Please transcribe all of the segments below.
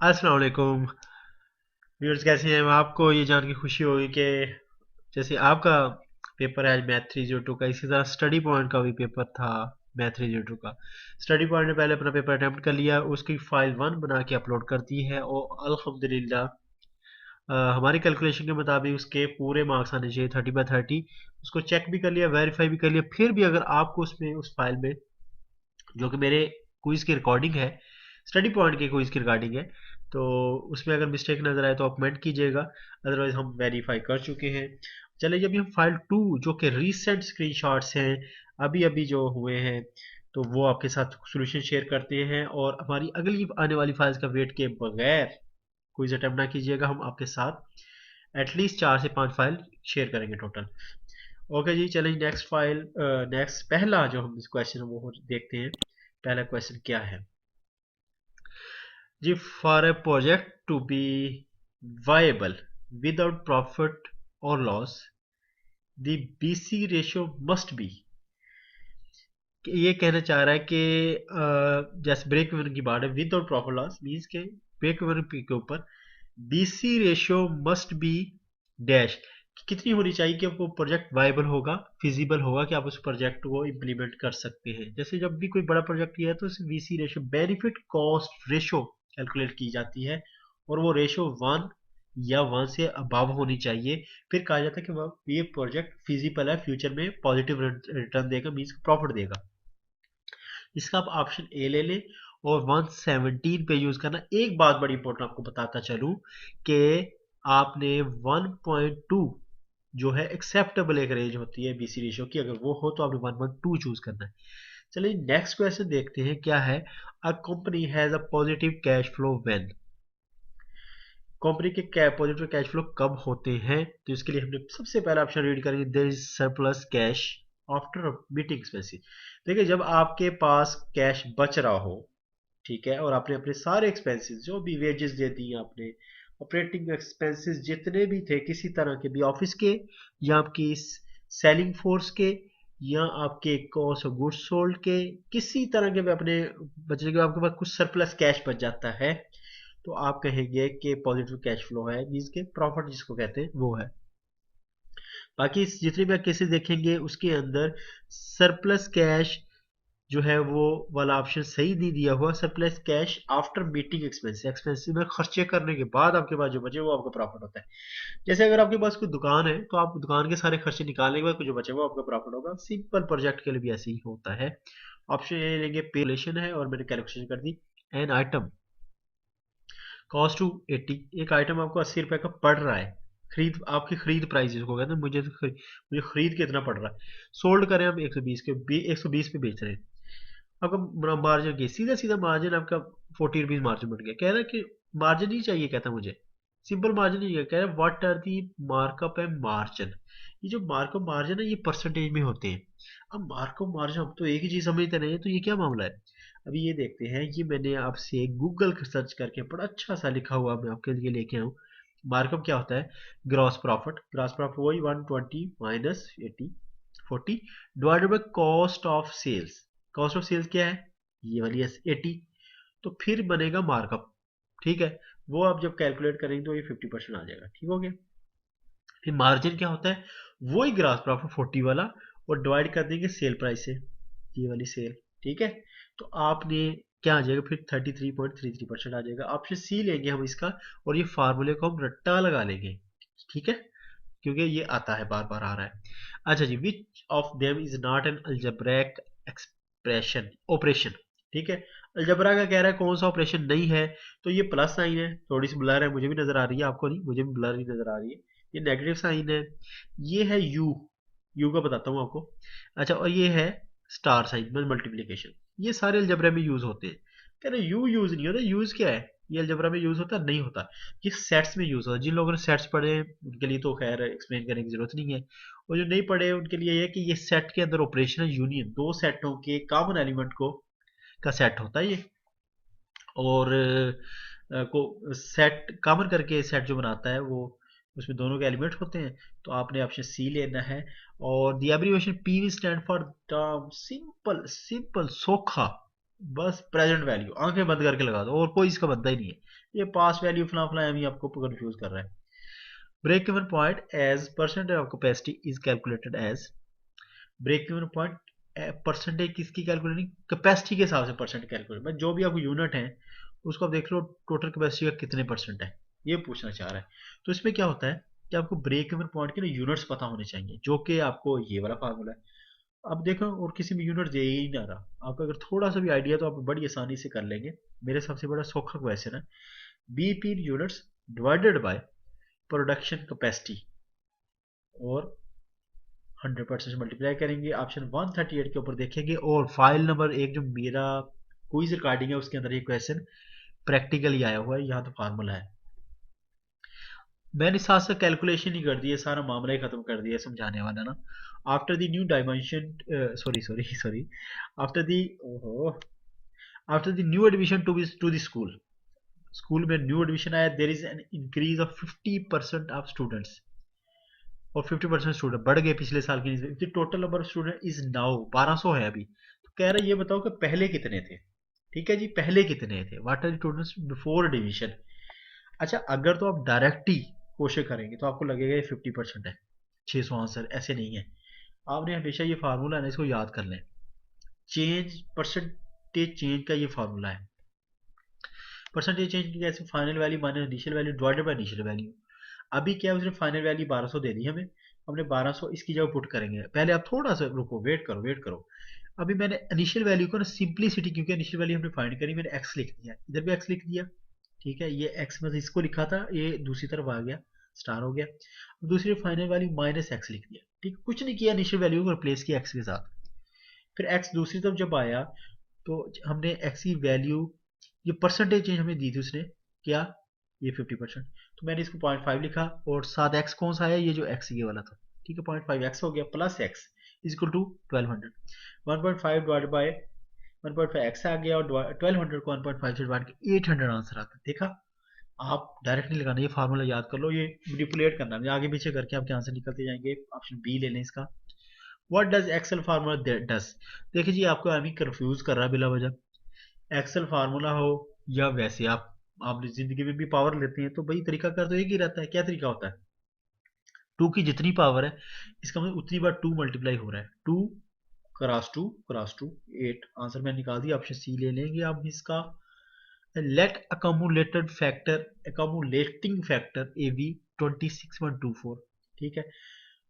अस्सलाम वालेकुम व्यूअर्स, कैसे हैं? आपको ये जान के खुशी होगी कि जैसे आपका पेपर है आज मैथ 302 का, इसी तरह स्टडी पॉइंट का भी पेपर था। मैथ 302 का स्टडी पॉइंट ने पहले अपना पेपर अटेम्प्ट कर लिया, उसकी फाइल 1 बना के अपलोड कर दी है और अल्हम्दुलिल्लाह हमारी कैलकुलेशन के मुताबिक उसके पूरे मार्क्स आने चाहिए 30/30। उसको चेक भी कर लिया, वेरीफाई भी कर लिया। फिर भी अगर आपको उसमें उस फाइल में, जो कि मेरे क्विज की रिकॉर्डिंग है, स्टडी पॉइंट के क्विज की रिकॉर्डिंग है, तो उसमें अगर मिस्टेक नजर आए तो आप कमेंट कीजिएगा, अदरवाइज हम वेरीफाई कर चुके हैं। चलिए, अभी हम फाइल 2 जो कि रीसेंट स्क्रीनशॉट्स हैं, अभी अभी जो हुए हैं, तो वो आपके साथ सोल्यूशन शेयर करते हैं। और हमारी अगली आने वाली फाइल्स का वेट के बगैर क्विज अटेम्प्ट ना कीजिएगा, हम आपके साथ एटलीस्ट 4 से 5 फाइल शेयर करेंगे टोटल। ओके जी, चलें नेक्स्ट फाइल। नेक्स्ट पहला जो हम क्वेश्चन है वो देखते हैं। पहला क्वेश्चन क्या है जी? For a project to be viable without profit और loss, the BC ratio must be. ये कहना चाह रहा है कि जैसे ब्रेक इवन की बात है, विदाउट प्रॉफिट लॉस मीन्स के ब्रेक इवन के ऊपर BC ratio must B dash कितनी होनी चाहिए कि आपको प्रोजेक्ट वायबल होगा, फिजिबल होगा, कि आप उस प्रोजेक्ट को इम्प्लीमेंट कर सकते हैं। जैसे जब भी कोई बड़ा प्रोजेक्ट किया है तो BC ratio, benefit cost ratio, calculate की जाती है और वो रेशियो 1 या 1 से अबव होनी चाहिए। फिर कहा जाता है कि ये प्रोजेक्ट फिजिबल है, फ्यूचर में पॉजिटिव रिटर्न देगा, मीन्स प्रॉफिट देगा। इसका आप ऑप्शन ए ले लें और 117 पे यूज करना। एक बात बड़ी इंपॉर्टेंट आपको बताता चलूं कि आपने 1.2 जो है एक्सेप्टेबल एक रेंज होती है बीसी रेशियो की, अगर वो हो तो आपने 1.2 चूज करना है। चलिए नेक्स्ट क्वेश्चन देखते हैं क्या है। A company has a positive cash flow when. Company के पॉजिटिव कैश फ्लो कब होते हैं? तो इसके लिए हमने सबसे पहला ऑप्शन रीड करेंगे, there is surplus cash after meeting expenses. देखिए, जब आपके पास कैश बच रहा हो, ठीक है, और आपने अपने सारे एक्सपेंसेस जो भी वेजेस दे दी आपने, ऑपरेटिंग एक्सपेंसेस जितने भी थे किसी तरह के भी, ऑफिस के या आपकी सेलिंग फोर्स के या आपके कॉस्ट ऑफ गुड्स सोल्ड के, किसी तरह के भी अपने बचने के बाद आपके पास कुछ सरप्लस कैश बच जाता है, तो आप कहेंगे कि पॉजिटिव कैश फ्लो है, मींस के प्रॉफिट जिसको कहते हैं वो है। बाकी जितने भी केसेस देखेंगे उसके अंदर सरप्लस कैश जो है वो वाला ऑप्शन सही नहीं दिया हुआ। Surplus cash after meeting expenses, expenses में खर्चे करने के बाद आपके पास जो बचे वो आपका प्रॉफिट होता है। जैसे अगर आपके पास कोई दुकान है तो आप दुकान के सारे खर्चे निकालने के बाद जो बचे वो आपका प्रॉफिट होगा। सिंपल प्रोजेक्ट के लिए भी ऐसे ही होता है। ऑप्शन ए लेंगे, पे रिलेशन है और मैंने कैलकुलेशन कर दी। एन आइटम कॉस्ट टू 80, एक आइटम आपको 80 रुपए का पड़ रहा है, खरीद आपकी खरीद प्राइस जिसको कहते हैं, मुझे खरीद के इतना पड़ रहा है। सोल्ड करें हम 120 के, 120 पे बेच रहे हैं। आपका मार्जिन की सीधा सीधा मार्जिन आपका 40 रुपीज मार्जिन बन गया। कह रहा है कि मार्जिन ही चाहिए, कहता है मुझे सिंपल मार्जिन ही है। कह रहा है what are the markup and margin. ये जो मार्कअप मार्जिन है ये परसेंटेज में होते हैं। अब मार्कअप मार्जिन हम तो एक ही चीज समझते नहीं है, तो ये क्या मामला है? अभी ये देखते हैं। ये मैंने आपसे गूगल सर्च करके बड़ा अच्छा सा लिखा हुआ मैं आपके लिए लेके आऊँ। मार्कअप क्या होता है? ग्रॉस प्रॉफिट वही 120 minus 80 40 divided by cost of sales. Cost of sales क्या है? ये वाली 80। तो फिर बनेगा मार्कअप। ठीक है, वो आप जब कैलकुलेट करेंगे तो ये 50% आ जाएगा। ठीक हो गया। फिर मार्जिन क्या होता है? वही ग्रास प्रॉफिट 40 वाला, और डिवाइड कर देंगे सेल प्राइस से, ये वाली सेल। ठीक है, तो आपने क्या आ जाएगा फिर? 33.33% आ जाएगा। ऑप्शन सी लेंगे हम इसका, और ये फार्मूले को हम रट्टा लगा लेंगे। ठीक है, क्योंकि ये आता है, बार बार आ रहा है। अच्छा जी, which of them is not an algebraic expression operation. ठीक है, अलजबरा का कह रहा है कौन सा ऑपरेशन नहीं है। तो ये प्लस साइन है, थोड़ी सी ब्लर है, मुझे भी नजर आ रही है, आपको नहीं, मुझे भी ब्लर ही नजर आ रही है। ये नेगेटिव साइन है। ये है यू, यू का बताता हूँ आपको। अच्छा, और ये है स्टार साइन में मल्टीप्लीकेशन। ये सारे अलजबरा में यूज होते हैं। कह रहे यू यूज नहीं होता। यूज क्या है? ये अलजबरा में यूज होता नहीं होता, ये सेट्स में यूज होता है। जिन लोगों ने सेट्स पढ़े हैं उनके लिए तो खैर एक्सप्लेन करने की जरूरत नहीं है, और जो नहीं पढ़े उनके लिए ये कि ये सेट के अंदर ऑपरेशनल यूनियन, दो सेटों के कॉमन एलिमेंट को का सेट होता है ये। और को सेट कॉमन करके सेट जो बनाता है वो, उसमें दोनों के एलिमेंट होते हैं। तो आपने ऑप्शन सी लेना है। और the abbreviation PV stand for term simple, simple सोखा। बस प्रेजेंट वैल्यू आंखें बंद करके लगा दो और कोई इसका बनता ही नहीं है। ये पास वैल्यू फला फला एम ही आपको कंफ्यूज कर रहा है। Break even point as percentage of capacity is calculated as, break even point percentage किसकी कैलकुलेटिंग, कैपेसिटी के हिसाब से परसेंट कैलकुलेट, जो भी आपको यूनिट है उसको आप देख लो टोटल कैपेसिटी का कितने परसेंट है, ये पूछना चाह रहा है। तो इसमें क्या होता है कि आपको ब्रेक इवन पॉइंट के ना यूनिट्स पता होने चाहिए, जो कि आपको ये वाला फार्मूला है। अब देखो और किसी में यूनिट दे ही ना रहा, आपको अगर थोड़ा सा भी आइडिया तो आप बड़ी आसानी से कर लेंगे। मेरे सबसे बड़ा सौखा क्वेश्चन है, BP units divided by production capacity और 100% मल्टीप्लाई करेंगे, ऑप्शन 138 के ऊपर देखेंगे। और फाइल नंबर एक जो मेरा क्विज रिकॉर्डिंग है उसके अंदर ये क्वेश्चन प्रैक्टिकली आया हुआ है, यहाँ तो फार्मूला है। मैंने साथ साथ कैलकुलेशन ही कर दी है, सारा मामला ही खत्म कर दिया समझाने वाला ना। After the new dimension, sorry sorry sorry, after the ओहो after the new admission to the school, school में न्यू एडमिशन आया, there is an increase of 50% of students, और 50% स्टूडेंट बढ़ गए पिछले साल की, total number of student is now 1200 है अभी। तो कह रहा है ये बताओ कि पहले कितने थे। ठीक है जी, पहले कितने थे, what are the students before division. अच्छा अगर तो आप डायरेक्ट ही क्वेश्चन करेंगे तो आपको लगेगा ये 50% है, 600 आंसर, ऐसे नहीं है। आपने हमेशा ये फार्मूला है ना इसको याद कर लें, चेंज परसेंटेज चेंज का ये फार्मूला है। परसेंटेज चेंज की कैसे, final value minus initial value divided by initial value. अभी क्या है उसने फाइनल वैल्यू 1200 दे दी हमें, हमने 1200 इसकी जगह पुट करेंगे। पहले आप थोड़ा सा रुको, वेट करो वेट करो। अभी मैंने इनिशियल वैल्यू को ना सिंपलिसिटी, क्योंकि इनिशियल वैल्यू हमने फाइंड करी, मैंने एक्स लिख दिया, इधर भी एक्स लिख दिया। ठीक है, ये एक्स में इसको लिखा था, ये दूसरी तरफ आ गया, स्टार हो गया। दूसरी फाइनल वैल्यू माइनस एक्स लिख दिया। ठीक, कुछ नहीं किया, इनिशियल वैल्यू को रिप्लेस किया एक्स के साथ। फिर एक्स दूसरी तरफ जब आया तो हमने एक्स की वैल्यू, ये परसेंटेज चेंज हमें दी थी उसने, क्या, ये 50%, तो मैंने इसको 0.5 लिखा, और साथ एक्स कौन सा आया, ये जो एक्स ये वाला था। ठीक है, 0.5 एक्स हो गया plus x equal to 1200, 1.5 divide by 1.5 x आ गया, और 1200 को 1.5 से डिवाइड किया 800 आंसर आता है। देखा, आप डायरेक्ट नहीं लगाना, ये फार्मूला याद कर लो, ये मैनिपुलेट करना है, आगे पीछे करके आपके आंसर निकलते जाएंगे। ऑप्शन बी ले लें इसका। What does Excel formula does, देखिए जी आपको अभी कंफ्यूज कर रहा है बिला वजह। एक्सेल फार्मूला हो या वैसे आप जिंदगी में भी पावर लेते हैं तो भाई तरीका कर तो एक ही रहता है। क्या तरीका होता है, टू की जितनी पावर है इसका मतलब उतनी बार टू मल्टीप्लाई हो रहा है, क्रॉस टू 8, आंसर मैंने निकाल दिया, ऑप्शन सी ले लेंगे आप इसका। लेट अकोमुलेटिंग फैक्टर ए बी 26.24, ठीक है,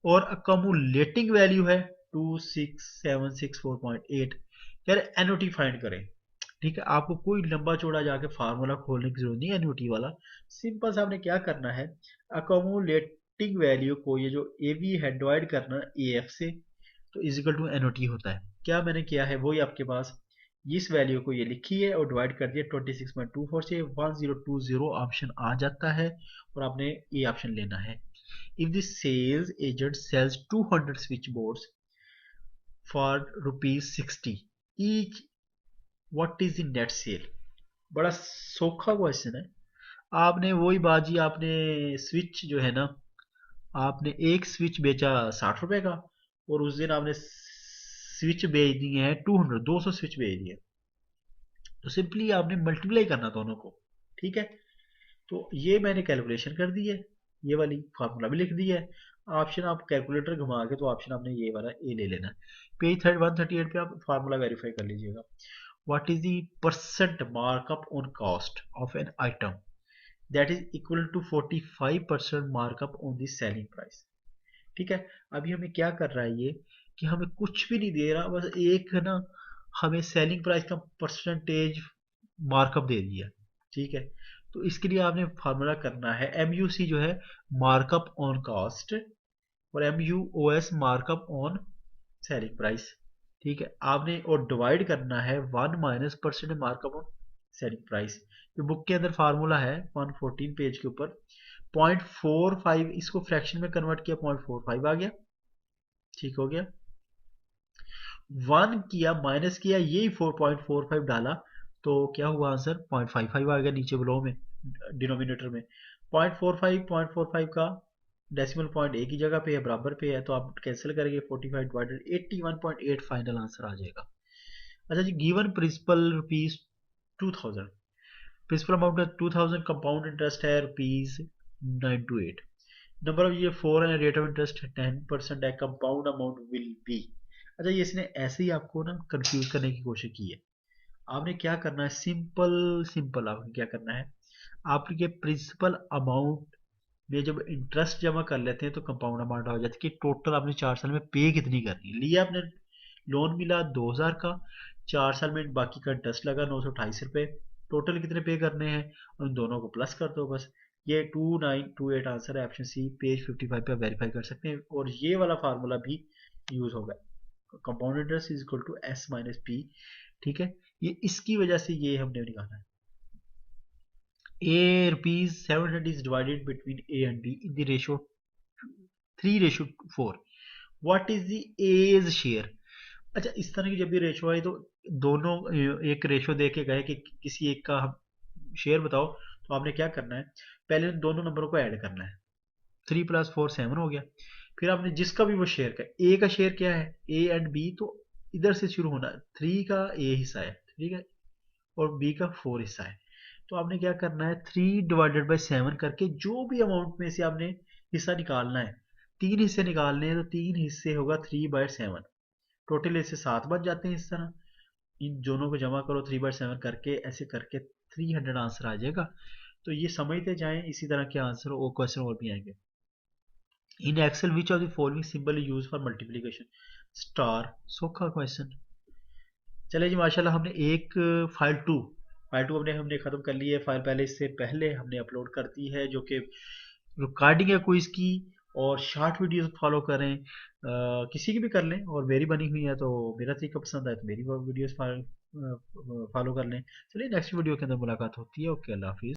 और अकोमुलेटिंग वैल्यू है 26764.8। यार एनओटी फाइंड करें। ठीक है, आपको कोई लंबा चौड़ा जाके फार्मूला खोलने की जरूरत नहीं है एनयूटी वाला, सिंपल सा आपने क्या करना है, अकोमुलेटिंग वैल्यू को ये जो ए बी है डिवाइड करना ए एफ से, तो इजिकल टू एनओटी होता है। क्या मैंने किया है वही आपके पास, इस वैल्यू को ये लिखी है और डिवाइड कर दिया 26.24 से, 1020 ऑप्शन आ जाता है, और आपने ये ऑप्शन लेना है। If the sales agent sales 200 switchboards for ₹60 each, what is the net sale. बड़ा सौखा क्वेश्चन है। आपने वही बाजी, आपने स्विच जो है ना, आपने एक स्विच बेचा 60 रुपए का, और उस दिन आपने स्विच बेच दिए हैं 200 स्विच बेच दिए, तो सिंपली आपने मल्टीप्लाई करना दोनों को। ठीक है, तो ये मैंने कैलकुलेशन कर दी है, ये वाली फार्मूला भी लिख दी है। ऑप्शन आप कैलकुलेटर घुमा के तो ऑप्शन आपने ये वाला ए ले लेना है। पेज 138 पे आप फार्मूला वेरीफाई कर लीजिएगा। What is the percent markup on cost of an item that is equal to 45% markup on the selling price. ठीक है, अभी हमें क्या कर रहा है ये, कि हमें कुछ भी नहीं दे रहा, बस एक है ना, हमें सेलिंग प्राइस का परसेंटेज मार्कअप दे दिया। ठीक है, तो इसके लिए आपने फार्मूला करना है, एम यू सी जो है मार्कअप ऑन कॉस्ट, और M U O S markup on selling price. ठीक है, आपने और डिवाइड करना है 1 minus percent markup on selling price. ये बुक के अंदर फार्मूला है 114 पेज के ऊपर। 0.45 इसको फ्रैक्शन में कन्वर्ट किया, 0.45 आ गया। ठीक हो गया, 1 किया माइनस किया, यही 4.45 डाला, तो क्या हुआ आंसर 0.55 आ गया नीचे बिलो में, डिनोमिनेटर में। 0.45 का डेसिमल पॉइंट एक ही जगह पे है, बराबर पे है, तो आप कैंसिल करेंगे, 45 डिवाइडेड 81.8 फाइनल आंसर आ जाएगा। अच्छा जी, given principal rupees 2000, principal amount है 2000, कंपाउंड इंटरेस्ट है रुपीज 928, नंबर ऑफ ईयर 4 है, रेट ऑफ इंटरेस्ट 10% है, कंपाउंड अमाउंट विल बी। अच्छा, ये इसने ऐसे ही आपको ना कंफ्यूज करने की कोशिश की है। आपने क्या करना है, सिंपल सिंपल आपने क्या करना है, आपके प्रिंसिपल अमाउंट में जब इंटरेस्ट जमा कर लेते हैं तो कंपाउंड अमाउंट हो जाती है कि टोटल आपने 4 साल में पे कितनी करनी है। लिया आपने, लोन मिला 2000 का, 4 साल में बाकी का इंटरेस्ट लगा 928 रुपये, टोटल कितने पे करने हैं, उन दोनों को प्लस कर दो बस। ये 2928 आंसर है, ऑप्शन सी पेज 55 पे वेरीफाई कर सकते हैं। और ये वाला फार्मूला भी यूज होगा, compound interest is equal to S minus P. ठीक है, ये इसकी वजह से ये हमने निकाला है। A rupees 700 is divided between A and B in the ratio 3:4. What is the A's share? अच्छा, इस तरह की जब भी रेशो आई तो दोनों एक रेशो दे के गए कि किसी एक का शेयर बताओ, तो आपने क्या करना है, पहले उन दोनों नंबरों को ऐड करना है। 3+4 7 हो गया। फिर आपने जिसका भी वो शेयर का, ए का शेयर क्या है, ए एंड बी, तो इधर से शुरू होना, 3 का ए हिस्सा है, ठीक है, और बी का 4 हिस्सा है। तो आपने क्या करना है, 3/7 करके जो भी अमाउंट में से आपने हिस्सा निकालना है, 3 हिस्से निकालने हैं तो 3 हिस्से होगा 3/7, टोटल इससे 7 बच जाते हैं। इस तरह इन दोनों को जमा करो 3/7 करके, ऐसे करके 300 आंसर आ जाएगा। तो ये समझते जाएं, इसी तरह के आंसर और क्वेश्चन और भी आएंगे। In Excel which of the following symbol use for multiplication, star, सौखा क्वेश्चन। चले जी, माशाल्लाह हमने एक फाइल टू हमने हमने ख़त्म कर ली है। फाइल पहले, इससे पहले हमने अपलोड कर दी है, जो कि रिकॉर्डिंग है क्विज की, और शॉर्ट वीडियोस फॉलो करें, किसी की भी कर लें, और मेरी बनी हुई है तो मेरा तरीका पसंद आए तो मेरी वीडियोस फॉलो कर लें। चलिए, नेक्स्ट वीडियो के अंदर मुलाकात होती है। ओके, अल्लाह हाफिज़।